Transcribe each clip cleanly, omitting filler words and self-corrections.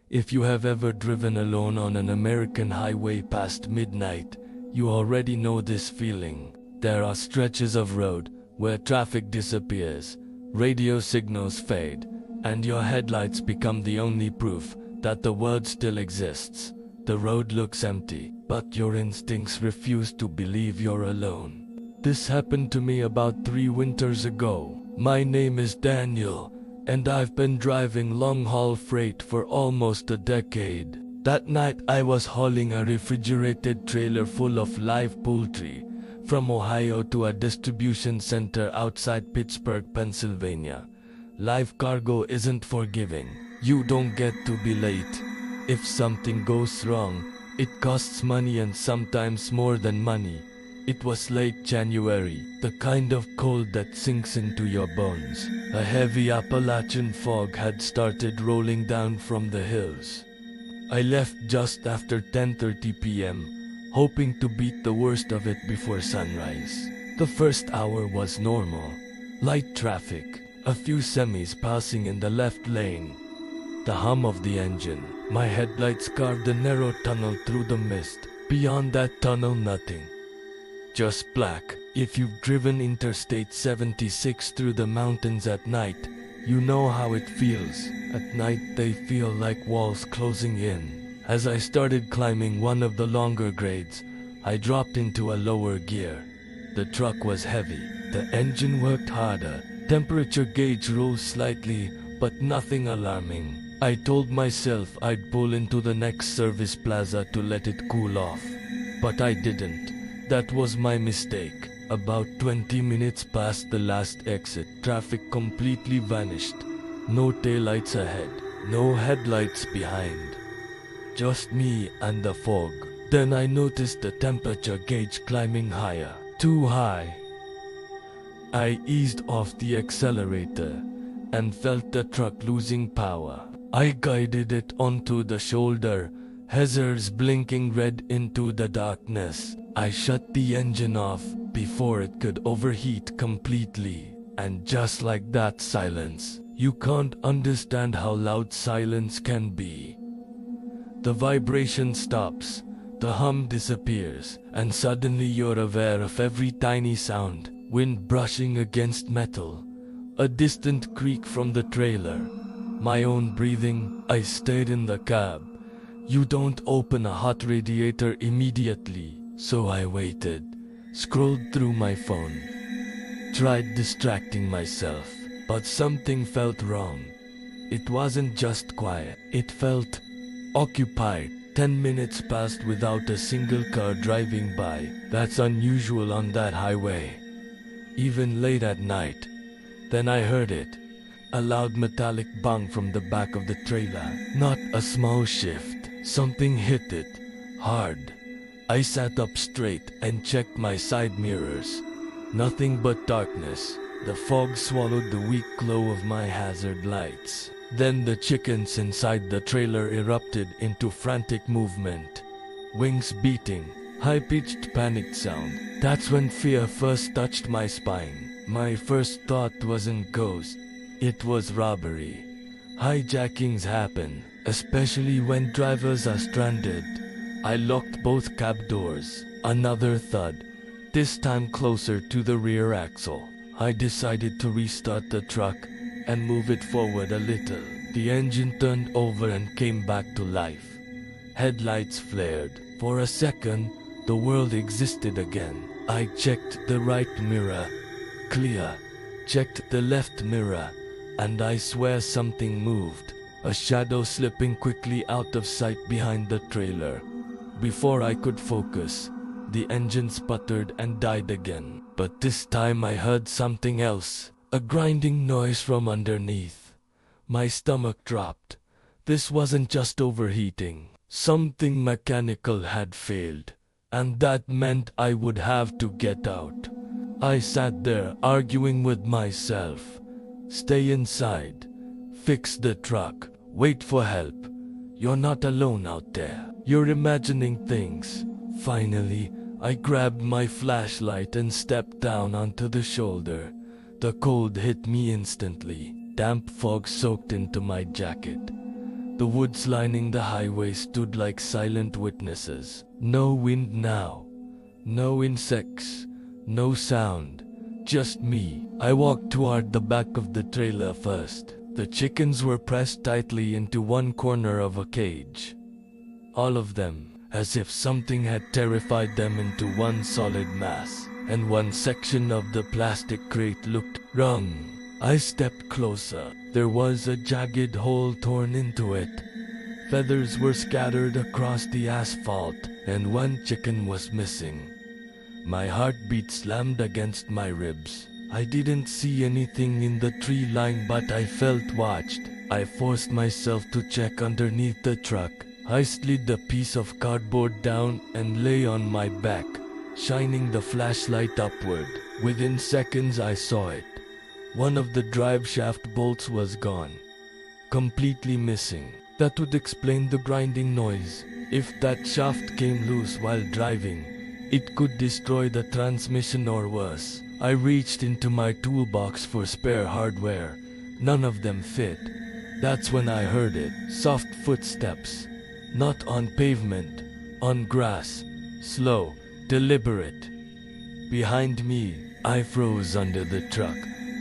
If you have ever driven alone on an American highway past midnight, you already know this feeling. There are stretches of road where traffic disappears, radio signals fade, and your headlights become the only proof that the world still exists. The road looks empty, but your instincts refuse to believe you're alone. This happened to me about 3 winters ago. My name is Daniel, and I've been driving long-haul freight for almost a decade. That night I was hauling a refrigerated trailer full of live poultry from Ohio to a distribution center outside Pittsburgh, Pennsylvania. Live cargo isn't forgiving. You don't get to be late. If something goes wrong, it costs money, and sometimes more than money. It was late January, the kind of cold that sinks into your bones. A heavy Appalachian fog had started rolling down from the hills. I left just after 10:30 p.m., hoping to beat the worst of it before sunrise. The first hour was normal. Light traffic, a few semis passing in the left lane. The hum of the engine. My headlights carved a narrow tunnel through the mist. Beyond that tunnel, nothing. Just black. If you've driven Interstate 76 through the mountains at night, you know how it feels. At night they feel like walls closing in. As I started climbing one of the longer grades, I dropped into a lower gear. The truck was heavy. The engine worked harder. Temperature gauge rose slightly, but nothing alarming. I told myself I'd pull into the next service plaza to let it cool off. But I didn't. That was my mistake. About 20 minutes past the last exit, traffic completely vanished. No taillights ahead, no headlights behind. Just me and the fog. Then I noticed the temperature gauge climbing higher. Too high. I eased off the accelerator and felt the truck losing power. I guided it onto the shoulder, hazards blinking red into the darkness. I shut the engine off before it could overheat completely. And just like that, silence. You can't understand how loud silence can be. The vibration stops, the hum disappears, and suddenly you're aware of every tiny sound. Wind brushing against metal, a distant creak from the trailer, my own breathing. I stayed in the cab. You don't open a hot radiator immediately, so I waited, scrolled through my phone, tried distracting myself, but something felt wrong. It wasn't just quiet, it felt occupied. 10 minutes passed without a single car driving by. That's unusual on that highway, even late at night. Then I heard it, a loud metallic bang from the back of the trailer. Not a small shift. Something hit it, hard. I sat up straight and checked my side mirrors. Nothing but darkness. The fog swallowed the weak glow of my hazard lights. Then the chickens inside the trailer erupted into frantic movement. Wings beating, high-pitched panicked sound. That's when fear first touched my spine. My first thought wasn't ghost, it was robbery. Hijackings happen, especially when drivers are stranded. I locked both cab doors. Another thud, this time closer to the rear axle. I decided to restart the truck and move it forward a little. The engine turned over and came back to life. Headlights flared. For a second, the world existed again. I checked the right mirror. Clear. Checked the left mirror, and I swear something moved. A shadow slipping quickly out of sight behind the trailer. Before I could focus, the engine sputtered and died again. But this time I heard something else. A grinding noise from underneath. My stomach dropped. This wasn't just overheating. Something mechanical had failed, and that meant I would have to get out. I sat there arguing with myself. Stay inside. Fix the truck. Wait for help. You're not alone out there. You're imagining things. Finally, I grabbed my flashlight and stepped down onto the shoulder. The cold hit me instantly. Damp fog soaked into my jacket. The woods lining the highway stood like silent witnesses. No wind now, no insects, no sound, just me. I walked toward the back of the trailer first. The chickens were pressed tightly into one corner of a cage. All of them, as if something had terrified them into one solid mass, and one section of the plastic crate looked wrong. I stepped closer. There was a jagged hole torn into it. Feathers were scattered across the asphalt, and one chicken was missing. My heartbeat slammed against my ribs. I didn't see anything in the tree line, but I felt watched. I forced myself to check underneath the truck. I slid the piece of cardboard down and lay on my back, shining the flashlight upward. Within seconds I saw it. One of the drive shaft bolts was gone, completely missing. That would explain the grinding noise. If that shaft came loose while driving, it could destroy the transmission or worse. I reached into my toolbox for spare hardware. None of them fit. That's when I heard it. Soft footsteps. Not on pavement, on grass. Slow, deliberate. Behind me, I froze under the truck.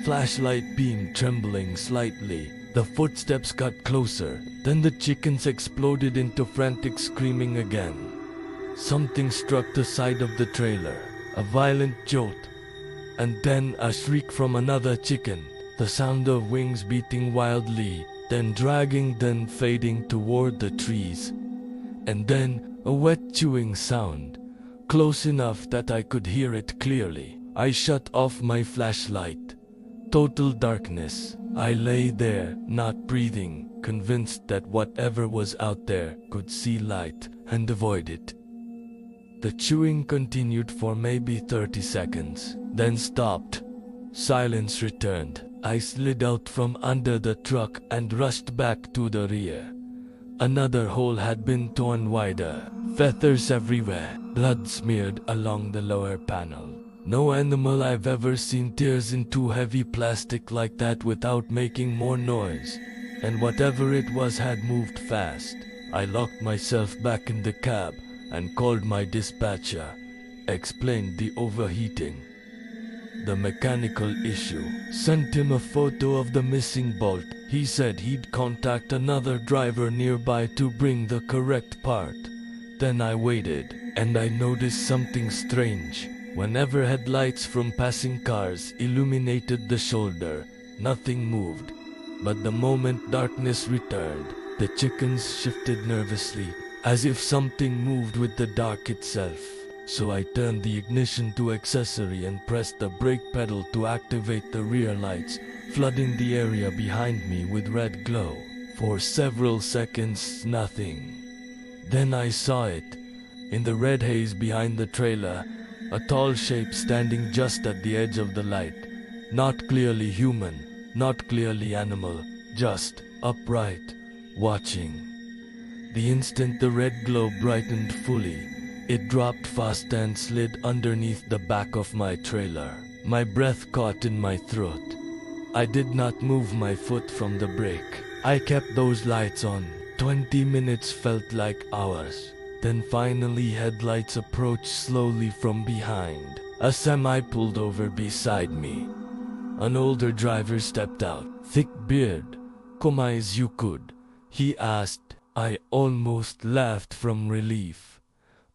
Flashlight beam trembling slightly. The footsteps got closer. Then the chickens exploded into frantic screaming again. Something struck the side of the trailer. A violent jolt. And then a shriek from another chicken. The sound of wings beating wildly, then dragging, then fading toward the trees. And then a wet chewing sound, close enough that I could hear it clearly. I shut off my flashlight. Total darkness. I lay there, not breathing, convinced that whatever was out there could see light and avoid it. The chewing continued for maybe 30 seconds, then stopped. Silence returned. I slid out from under the truck and rushed back to the rear. Another hole had been torn wider. Feathers everywhere. Blood smeared along the lower panel. No animal I've ever seen tears into heavy plastic like that without making more noise. And whatever it was had moved fast. I locked myself back in the cab and called my dispatcher. Explained the overheating. The mechanical issue. Sent him a photo of the missing bolt. He said he'd contact another driver nearby to bring the correct part. Then I waited, and I noticed something strange. Whenever headlights from passing cars illuminated the shoulder, nothing moved. But the moment darkness returned, the chickens shifted nervously, as if something moved with the dark itself. So I turned the ignition to accessory and pressed the brake pedal to activate the rear lights, flooding the area behind me with red glow. For several seconds, nothing. Then I saw it. In the red haze behind the trailer, a tall shape standing just at the edge of the light. Not clearly human, not clearly animal, just upright, watching. The instant the red glow brightened fully, it dropped fast and slid underneath the back of my trailer. My breath caught in my throat. I did not move my foot from the brake. I kept those lights on. 20 minutes felt like hours. Then finally headlights approached slowly from behind. A semi pulled over beside me. An older driver stepped out. Thick beard. "Come as you could," he asked. I almost laughed from relief.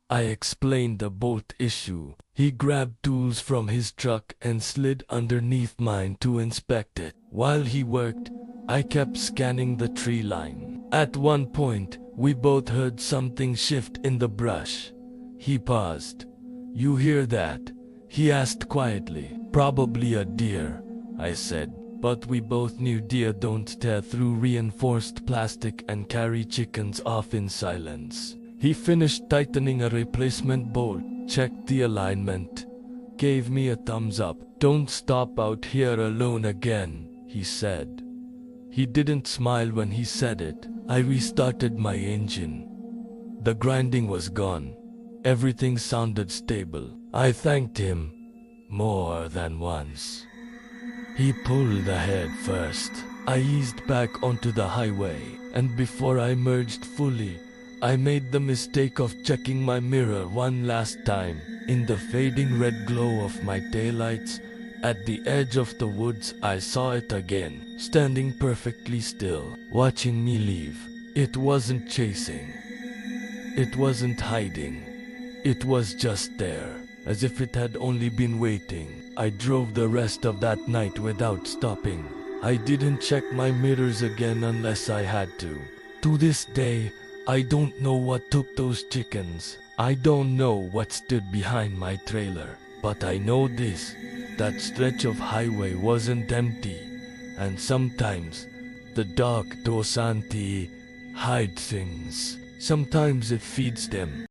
I explained the bolt issue. He grabbed tools from his truck and slid underneath mine to inspect it. While he worked, I kept scanning the tree line. At one point, we both heard something shift in the brush. He paused. "You hear that?" he asked quietly. "Probably a deer," I said. But we both knew deer don't tear through reinforced plastic and carry chickens off in silence. He finished tightening a replacement bolt, checked the alignment, gave me a thumbs up. "Don't stop out here alone again," he said. He didn't smile when he said it. I restarted my engine. The grinding was gone. Everything sounded stable. I thanked him more than once. He pulled ahead first. I eased back onto the highway. And before I merged fully, I made the mistake of checking my mirror one last time. In the fading red glow of my taillights, at the edge of the woods, I saw it again, standing perfectly still, watching me leave. It wasn't chasing. It wasn't hiding. It was just there, as if it had only been waiting. I drove the rest of that night without stopping. I didn't check my mirrors again unless I had to. To this day, I don't know what took those chickens. I don't know what stood behind my trailer. But I know this, that stretch of highway wasn't empty. And sometimes, the dark Dosanti hide things. Sometimes it feeds them.